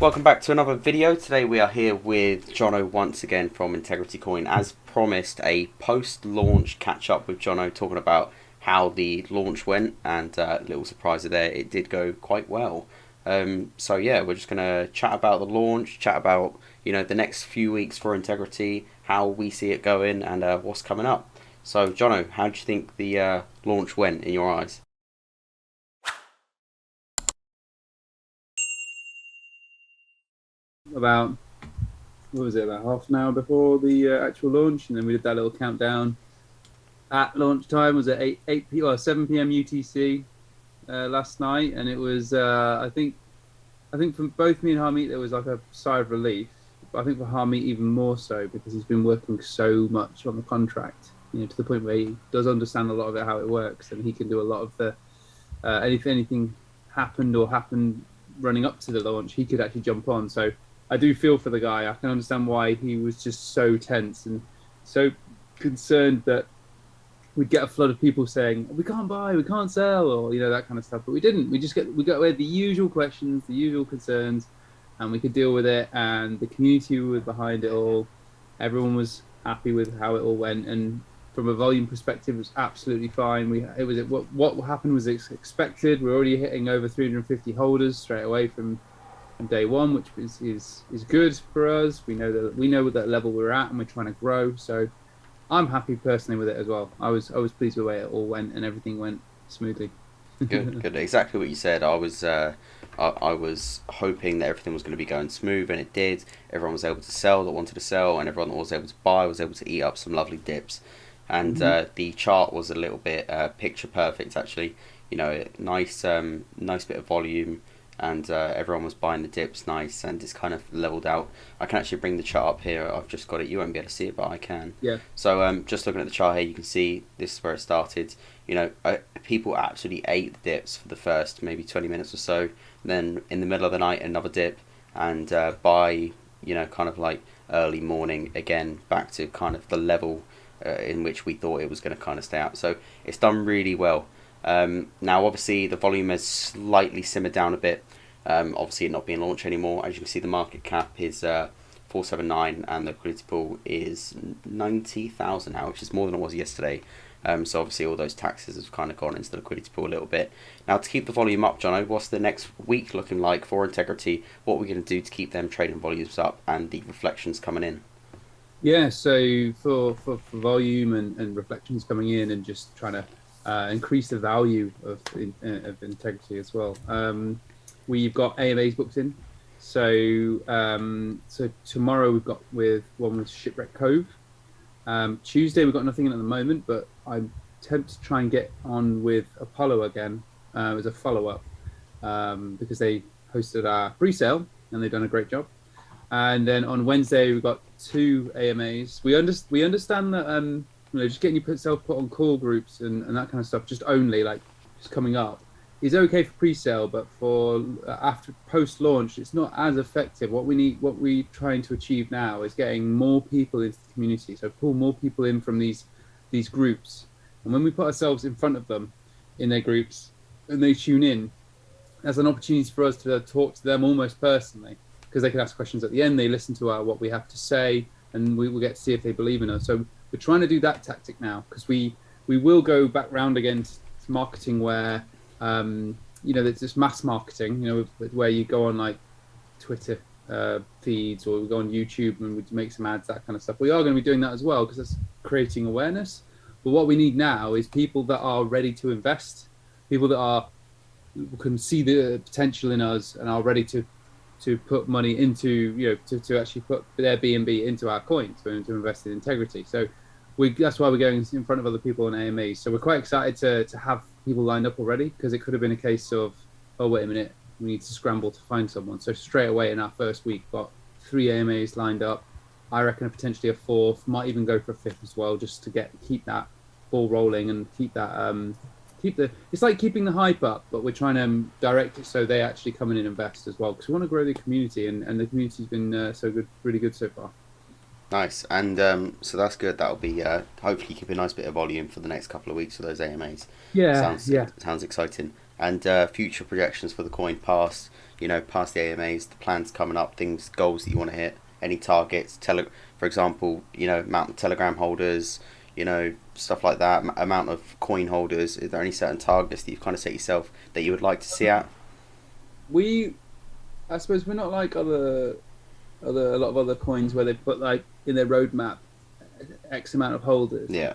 welcome back to another video. Today we are here with Jono once again from IntegrityCoin. As promised, a post-launch catch-up with Jono, talking about how the launch went, and little surprise there, it did go quite well. So yeah, we're just gonna chat about the launch, chat about the next few weeks for Integrity, how we see it going, and what's coming up. So Jono, how do you think the launch went in your eyes? About about half an hour before the actual launch, and then we did that little countdown at launch time. Was at 7 p.m. UTC last night, and it was I think from both me and Harmeet there was like a sigh of relief. But I think for Harmeet even more so, because he's been working so much on the contract, to the point where he does understand a lot of it, how it works, and he can do a lot of the if anything happened running up to the launch, he could actually jump on. So I do feel for the guy. I can understand why he was just so tense and so concerned that we'd get a flood of people saying, we can't buy, we can't sell, or that kind of stuff. But we didn't. We got away with the usual questions, the usual concerns, and we could deal with it. And the community was behind it all. Everyone was happy with how it all went, and from a volume perspective, it was absolutely fine. What happened was expected. We're already hitting over 350 holders straight away from day one, which is good for us. We know what that level we're at, and we're trying to grow. So I'm happy personally with it as well. I was pleased with the way it all went, and everything went smoothly. Good. Exactly what you said. I was hoping that everything was going to be going smooth, and it did. Everyone was able to sell that wanted to sell, and everyone that was able to buy was able to eat up some lovely dips. And the chart was a little bit picture perfect, actually. Nice bit of volume, and everyone was buying the dips nice, and it's kind of leveled out. I can actually bring the chart up here. I've just got it. You won't be able to see it, but I can. Yeah. So just looking at the chart here, you can see this is where it started. People absolutely ate the dips for the first maybe 20 minutes or so. Then in the middle of the night, another dip, and by kind of like early morning again, back to kind of the level in which we thought it was going to kind of stay out. So it's done really well. Now obviously the volume has slightly simmered down a bit, obviously it not being launched anymore. As you can see, the market cap is 479, and the liquidity pool is 90,000 now, which is more than it was yesterday. So obviously all those taxes have kind of gone into the liquidity pool a little bit. Now, to keep the volume up, Jono, what's the next week looking like for Integrity? What are we going to do to keep them trading volumes up and the reflections coming in? Yeah, so for volume and reflections coming in, and just trying to increase the value of Integrity as well. We've got AMAs booked in. So tomorrow we've got one with Shipwreck Cove. Tuesday we've got nothing in at the moment, but I'm tempted to try and get on with Apollo again as a follow-up, because they hosted our pre-sale and they've done a great job. And then on Wednesday we've got 2 AMAs. We understand that just getting yourself put on call groups and that kind of stuff, just coming up, is okay for pre-sale, but for after post-launch, it's not as effective. What we're trying to achieve now is getting more people into the community. So pull more people in from these groups, and when we put ourselves in front of them in their groups and they tune in, that's an opportunity for us to talk to them almost personally, because they can ask questions at the end. They listen to what we have to say, and we will get to see if they believe in us. So we're trying to do that tactic now, because we will go back round again to marketing where there's this mass marketing, where you go on like Twitter feeds, or we go on YouTube and we make some ads, that kind of stuff. We are going to be doing that as well, because that's creating awareness. But what we need now is people that are ready to invest, people that can see the potential in us and are ready to put money into, to actually put their BNB into our coins, to invest in Integrity. So that's why we're going in front of other people on AMAs. So we're quite excited to have people lined up already, because it could have been a case of, oh, wait a minute, we need to scramble to find someone. So straight away in our first week, got 3 AMAs lined up. I reckon potentially a 4th, might even go for a 5th as well, just to keep that ball rolling and keep that it's like keeping the hype up, but we're trying to direct it so they actually come in and invest as well, because we want to grow the community, and the community's been so good, really good so far. Nice, and so that's good. That'll be hopefully keep a nice bit of volume for the next couple of weeks for those AMAs. Yeah, Sounds exciting. and future projections for the coin past, past the AMAs, the plans coming up, things, goals that you want to hit, any targets, for example, amount of Telegram holders, stuff like that, amount of coin holders. Is there any certain targets that you've kind of set yourself that you would like to see at? I suppose we're not like a lot of other coins where they put like in their roadmap X amount of holders. Yeah.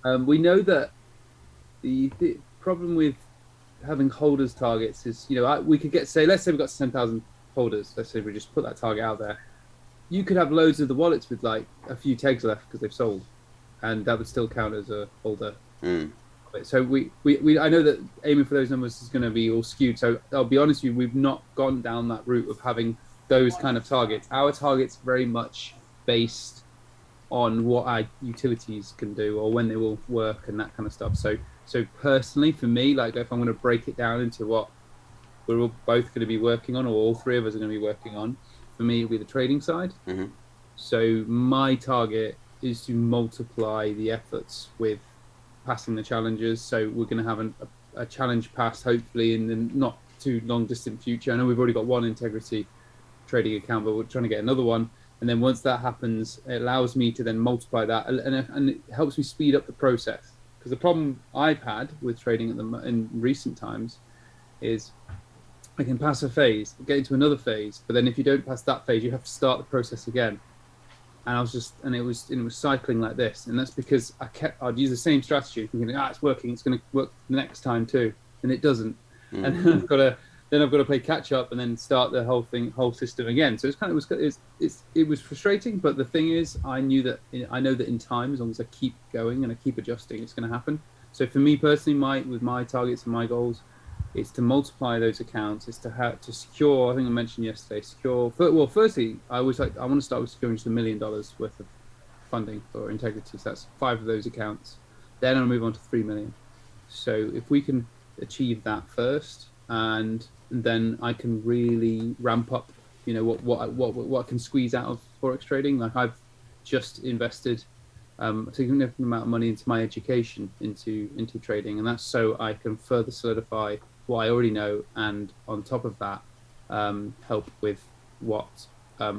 We know that the problem with having holders targets is, we could let's say we got 10,000 holders. Let's say we just put that target out there. You could have loads of the wallets with like a few tags left because they've sold, and that would still count as a holder. So I know that aiming for those numbers is going to be all skewed. So I'll be honest with you, we've not gone down that route of having those kind of targets. Our target's very much based on what our utilities can do or when they will work and that kind of stuff. So personally, for me, like if I'm going to break it down into what we're all both going to be working on, or all three of us are going to be working on, for me, it'll be the trading side. Mm-hmm. So my target is to multiply the efforts with passing the challenges. So we're going to have a challenge pass, hopefully, in the not too long distant future. I know we've already got one Integrity trading account, but we're trying to get another one. And then once that happens, it allows me to then multiply that, and it helps me speed up the process. Because the problem I've had with trading in recent times is I can pass a phase, get into another phase, but then if you don't pass that phase, you have to start the process again. And it was cycling like this, and that's because I'd use the same strategy, thinking, it's working, it's going to work the next time too, and it doesn't. And then I've got to play catch up and then start the whole system again. So it was frustrating, but the thing is, I know that in time, as long as I keep going and I keep adjusting, it's going to happen. So for me personally, with my targets and my goals, it's to multiply those accounts. It's to secure. I think I mentioned yesterday. Firstly, I want to start with securing just $1 million worth of funding for Integrity. So that's 5 of those accounts. Then I'll move on to 3 million. So if we can achieve that first, and then I can really ramp up, what I can squeeze out of forex trading. Like I've just invested a significant amount of money into my education into trading, and that's so I can further solidify what I already know, and on top of that, help with what I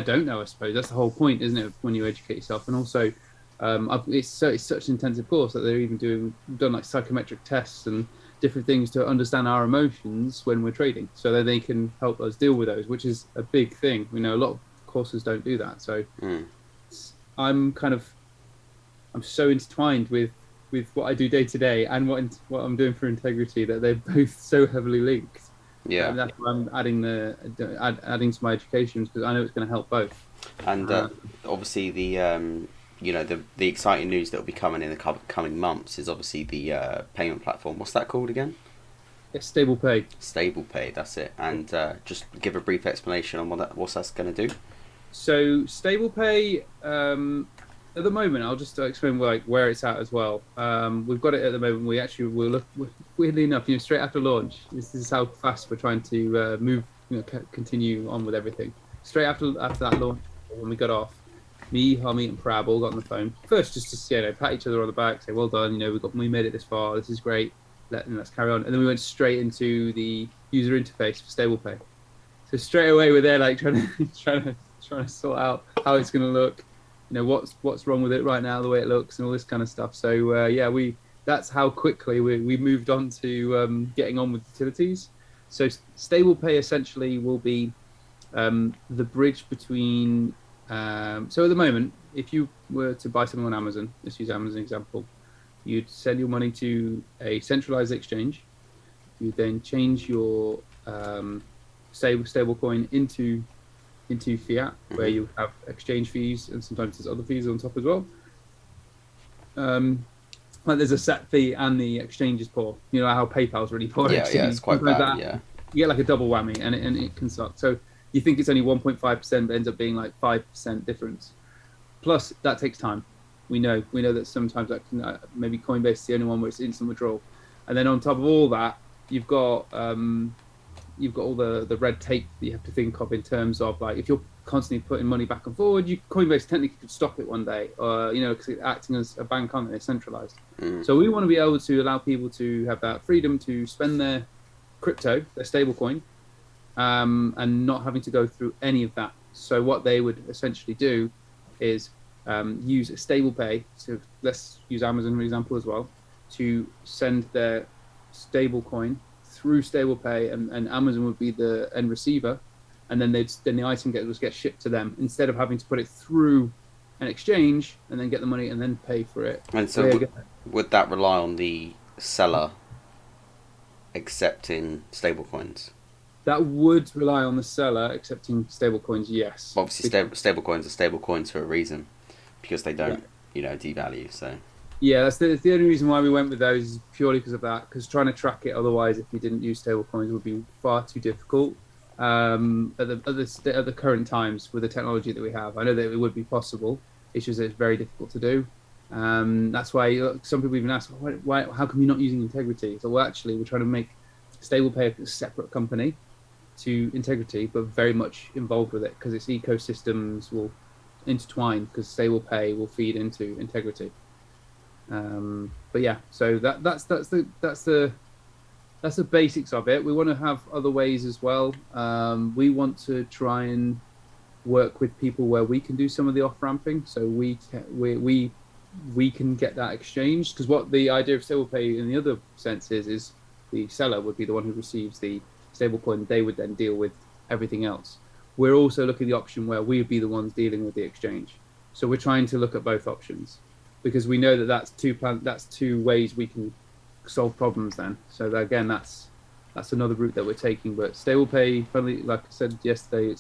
don't know. I suppose that's the whole point, isn't it? When you educate yourself, and also it's such an intensive course that they're even done like psychometric tests and different things to understand our emotions when we're trading, so that they can help us deal with those, which is a big thing. A lot of courses don't do that. So I'm so intertwined with what I do day to day and what I'm doing for Integrity that they're both so heavily linked. Yeah, and that's why I'm adding to my education, because I know it's going to help both. And obviously the exciting news that will be coming in the coming months is obviously the payment platform. What's that called again? It's Stablepay. Stablepay, that's it. And just give a brief explanation on what that's going to do. So Stablepay, at the moment, I'll just explain where it's at as well. We've got it at the moment. We'll look, weirdly enough, straight after launch. This is how fast we're trying to move, continue on with everything. Straight after that launch, when we got off, me, Hamid, and Prab all got on the phone. First, just to pat each other on the back, say, "Well done, we made it this far. This is great. Let's carry on." And then we went straight into the user interface for Stablepay. So straight away, we're there, like trying to sort out how it's going to look. What's wrong with it right now, the way it looks, and all this kind of stuff. So that's how quickly we moved on to getting on with utilities. So Stablepay essentially will be the bridge between. So at the moment, if you were to buy something on Amazon, let's use Amazon as an example, you'd send your money to a centralized exchange. You then change your stable coin into fiat, where you have exchange fees, and sometimes there's other fees on top as well. Like there's a set fee and the exchange is poor. You know how PayPal's really poor. Yeah, it's quite bad. Yeah, you get like a double whammy, and it can suck. So you think it's only 1.5%, but ends up being like 5% difference. Plus that takes time. We know that sometimes that can, maybe Coinbase is the only one where it's instant withdrawal, and then on top of all that, you've got all the red tape that you have to think of in terms of like if you're constantly putting money back and forward. Coinbase technically could stop it one day, because it's acting as a bank, aren't they? Centralized. So we want to be able to allow people to have that freedom to spend their crypto, their stable coin, and not having to go through any of that. So what they would essentially do is use Stablepay. So let's use Amazon for example as well, to send their stable coin through Stablepay, and Amazon would be the end receiver, and then the item get shipped to them instead of having to put it through an exchange and then get the money and then pay for it. And so would that rely on the seller accepting stablecoins? That would rely on the seller accepting stablecoins, yes. Obviously, stablecoins are stablecoins for a reason, because they don't, devalue. So. Yeah, that's the only reason why we went with those, is purely because of that. Because trying to track it otherwise, if we didn't use stablecoins, would be far too difficult. At the current times with the technology that we have, I know that it would be possible. It's just it's very difficult to do. That's why some people even ask, why? How come you're not using Integrity? So, well, actually, we're trying to make Stablepay a separate company to Integrity, but very much involved with it, because its ecosystems will intertwine, because Stablepay will feed into Integrity. But yeah, so that's the basics of it. We want to have other ways as well. We want to try and work with people where we can do some of the off ramping, so we can get that exchange. Because what the idea of Stablepay in the other sense is the seller would be the one who receives the stablecoin. They would then deal with everything else. We're also looking at the option where we would be the ones dealing with the exchange. So we're trying to look at both options, because we know that that's two ways we can solve problems then. So that, again, that's another route that we're taking. But Stablepay, funnily, like I said yesterday,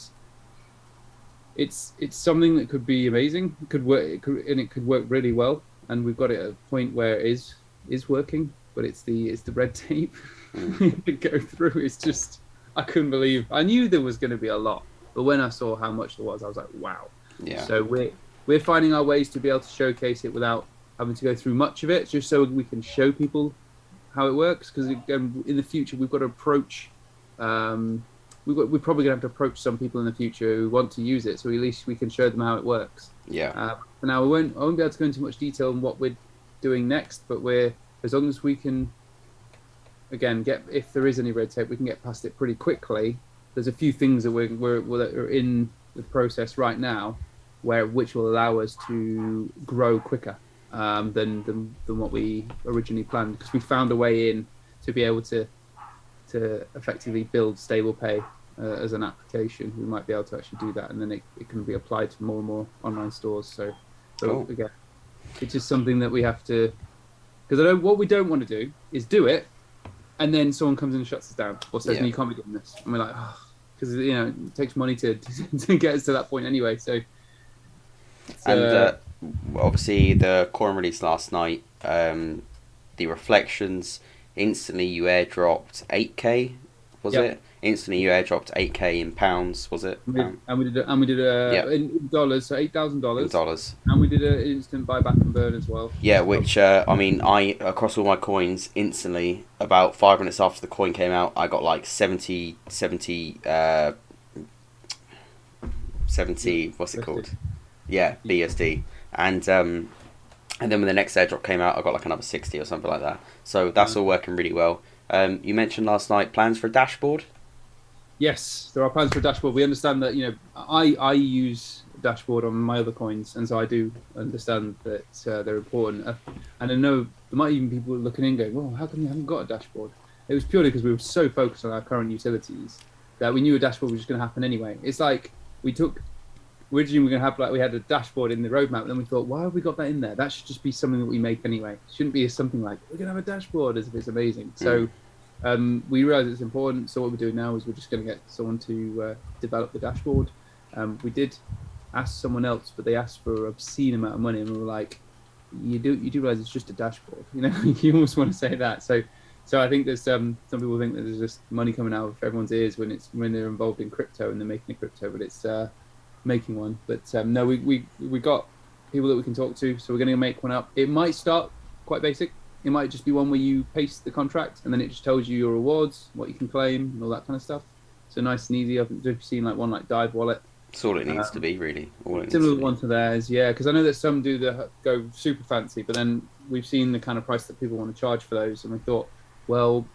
it's something that could be amazing. It could work, it could work really well. And we've got it at a point where it is working, but it's the red tape to go through. It's just, I couldn't believe. I knew there was going to be a lot, but when I saw how much there was, I was like, wow. Yeah. So we're finding our ways to be able to showcase it without having to go through much of it, just so we can show people how it works. Because again, in the future, we've got to approach. We're probably going to have to approach some people in the future who want to use it, so at least we can show them how it works. Yeah. For now, I won't be able to go into much detail on what we're doing next, but as long as we can, again, if there is any red tape, we can get past it pretty quickly. There's a few things that are in the process right now, which will allow us to grow quicker than what we originally planned, because we found a way in to be able to effectively build Stablepay as an application. We might be able to actually do that, and then it can be applied to more and more online stores. So cool. Again, it's just something that we have to, because what we don't want to do is do it, and then someone comes in and shuts us down or says, no, you can't be doing this. And we're like, because it takes money to get us to that point anyway. So. And obviously the coin release last night, the reflections, instantly you airdropped 8k, was it? Instantly you airdropped 8k in pounds, was it? And we did in dollars, so $8,000. In dollars. And we did an instant buyback and burn as well. Yeah, which I across all my coins instantly, about 5 minutes after the coin came out, I got like 70 what's it called? Yeah, BSD. And then when the next airdrop came out, I got like another 60 or something like that. So that's all working really well. You mentioned last night plans for a dashboard? Yes, there are plans for a dashboard. We understand that, I use dashboard on my other coins, and so I do understand that they're important. And I know there might even be people looking in going, well, how come you haven't got a dashboard? It was purely because we were so focused on our current utilities that we knew a dashboard was just going to happen anyway. It's like originally we had a dashboard in the roadmap, and then we thought, why have we got that in there? That should just be something that we make anyway. It shouldn't be something like, we're going to have a dashboard as if it's amazing. So we realized it's important. So what we're doing now is we're just going to get someone to develop the dashboard. We did ask someone else, but they asked for an obscene amount of money, and we were like, you do realize it's just a dashboard. You almost want to say that. So I think there's some people think that there's just money coming out of everyone's ears when they're involved in crypto and they're making a crypto, but it's making one. But no, we got people that we can talk to, so we're going to make one up. It might start quite basic. It might just be one where you paste the contract and then it just tells you your rewards, what you can claim, and all that kind of stuff. So nice and easy. I've seen like one like Dive Wallet, That's all it needs to be, really. All it needs Similar to be. one to theirs, yeah. Because I know that some do go super fancy, but then we've seen the kind of price that people want to charge for those, and we thought, well,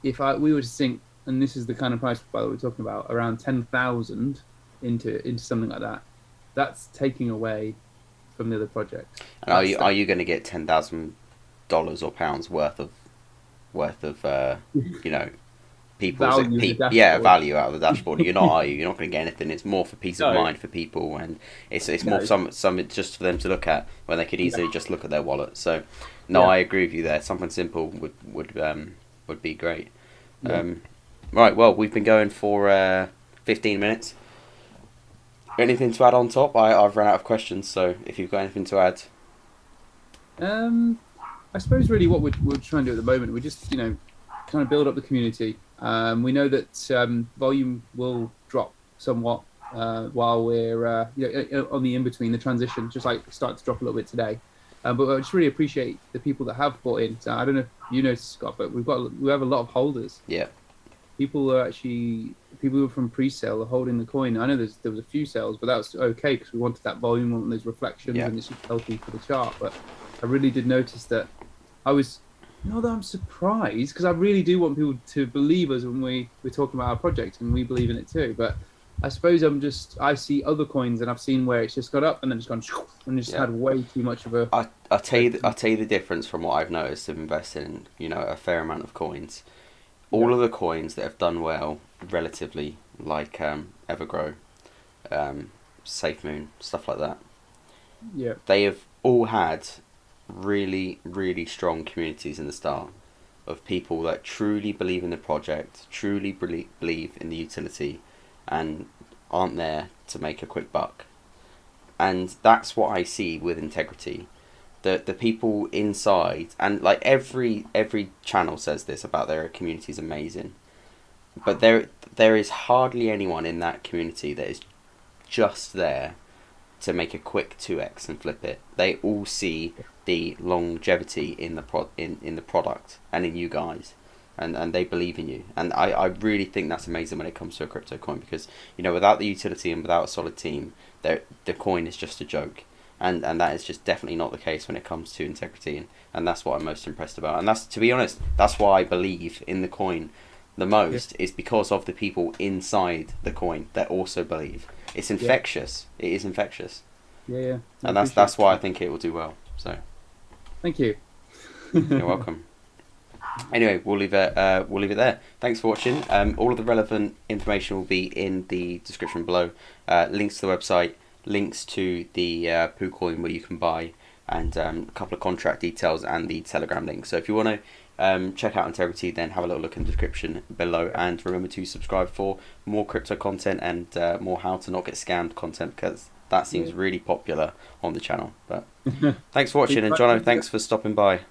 if we were to sink, and this is the kind of price, by the way, we're talking about around 10,000 into something like that, that's taking away from the other project. And are you going to get $10,000 or pounds worth of you know, value out of the dashboard? You're not, are you? You're not going to get anything. It's more for peace of mind for people, and it's more some just for them to look at when they could easily just look at their wallet. So, no, I agree with you there. Something simple would be great. Right, well, we've been going for 15 minutes. Anything to add on top? I've run out of questions, so if you've got anything to add. I suppose really what we're trying to do at the moment, we just, kind of build up the community. We know that volume will drop somewhat while we're on the in-between, the transition, just like start to drop a little bit today. But I just really appreciate the people that have bought in. So I don't know if you noticed, Scott, but we have a lot of holders. Yeah. People who are from pre-sale are holding the coin. I know there was a few sales, but that was okay because we wanted that volume, we wanted those reflections, and it's just healthy for the chart. But I really did notice that I'm surprised, because I really do want people to believe us when we're talking about our project, and we believe in it too. But I suppose I see other coins, and I've seen where it's just got up and then it's gone and just had way too much of a. I'll tell you the difference from what I've noticed of investing in, a fair amount of coins. All of the coins that have done well, relatively, like Evergrow, SafeMoon, stuff like that. Yeah. They have all had really, really strong communities in the start of people that truly believe in the project, truly believe in the utility, and aren't there to make a quick buck. And that's what I see with Integrity. The people inside, and like every channel says this about their community is amazing, but there is hardly anyone in that community that is just there to make a quick 2x and flip it. They all see the longevity in the product and in you guys, and they believe in you. And I really think that's amazing when it comes to a crypto coin, because without the utility and without a solid team, the coin is just a joke. And that is just definitely not the case when it comes to Integrity, and that's what I'm most impressed about. And that's, to be honest, that's why I believe in the coin the most, is because of the people inside the coin that also believe. It's infectious. It is infectious. Yeah. And that's why I think it will do well. So, thank you. You're welcome. Anyway, we'll leave it there. Thanks for watching. All of the relevant information will be in the description below. Links to the website, links to the PooCoin where you can buy, and a couple of contract details and the Telegram link. So if you want to check out Integrity, then have a little look in the description below, and remember to subscribe for more crypto content and more how to not get scammed content, because that seems really popular on the channel. But thanks for watching, and Jono, thanks for stopping by.